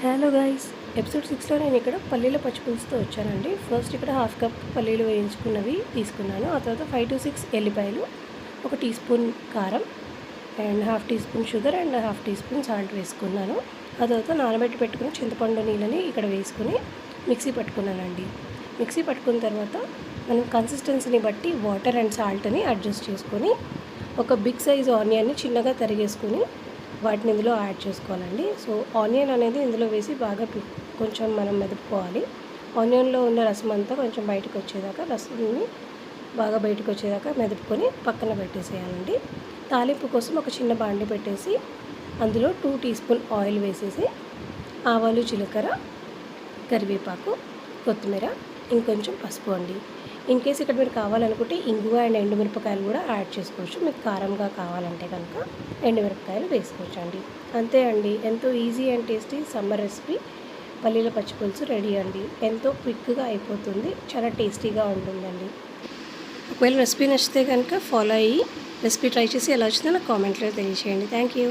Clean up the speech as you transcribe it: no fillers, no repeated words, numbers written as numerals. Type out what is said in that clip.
Hello guys, episode 6లో నేను ఇక్కడ పల్లీల పచ్చిపులుసుతో వచ్చానండి. ఫస్ట్ ఇక్కడ హాఫ్ కప్ పల్లీలు వేయించుకున్నవి తీసుకున్నాను. ఆ తర్వాత 5 to 6 ఎల్లిపాయలు, 1 టీ స్పూన్ కారం and half teaspoon sugar and half teaspoon salt వేసుకున్నాను. ఆ తర్వాత నానబెట్టి పెట్టుకుని చింతపండు నీళ్ళని ఇక్కడ వేసుకుని మిక్సీ పట్టుకున్నానండి. మిక్సీ పట్టుకున్న తర్వాత మనం కన్సిస్టెన్సీని బట్టి వాటర్ అండ్ సాల్ట్ని అడ్జస్ట్ చేసుకొని ఒక బిగ్ సైజ్ ఆనియన్ని చిన్నగా తరిగేసుకుని వాటిని ఇందులో యాడ్ చేసుకోవాలండి. సో ఆనియన్ అనేది ఇందులో వేసి బాగా కొంచెం మనం మెదుపుకోవాలి. ఆనియన్లో ఉన్న రసం అంతా కొంచెం బయటకు వచ్చేదాకా రసాన్ని బాగా బయటకు వచ్చేదాకా మెదుపుకొని పక్కన పెట్టేసేయాలండి. తాలింపు కోసం ఒక చిన్న బాండి పెట్టేసి అందులో 2 టీ స్పూన్ ఆయిల్ వేసేసి ఆవాలు, జీలకర్ర, కరివేపాకు, కొత్తిమీర, ఇంకొంచెం పసుపు అండి. ఇన్ కేస్ ఇక్కడ మీరు కావాలనుకుంటే ఇంగువ అండ్ ఎండుమిరపకాయలు కూడా యాడ్ చేసుకోవచ్చు. మీకు కారంగా కావాలంటే కనుక ఎండుమిరపకాయలు వేసుకోవచ్చు అండి. అంతే అండి, ఎంతో easy and tasty summer recipe పల్లీల పచ్చిపులుసు రెడీ అండి. ఎంతో క్విక్గా అయిపోతుంది, చాలా టేస్టీగా ఉంటుందండి. ఒకవేళ రెసిపీ నచ్చితే కనుక ఫాలో అయ్యి రెసిపీ ట్రై చేసి ఎలా వచ్చిందో నాకు కామెంట్లో తెలియజేయండి. Thank you.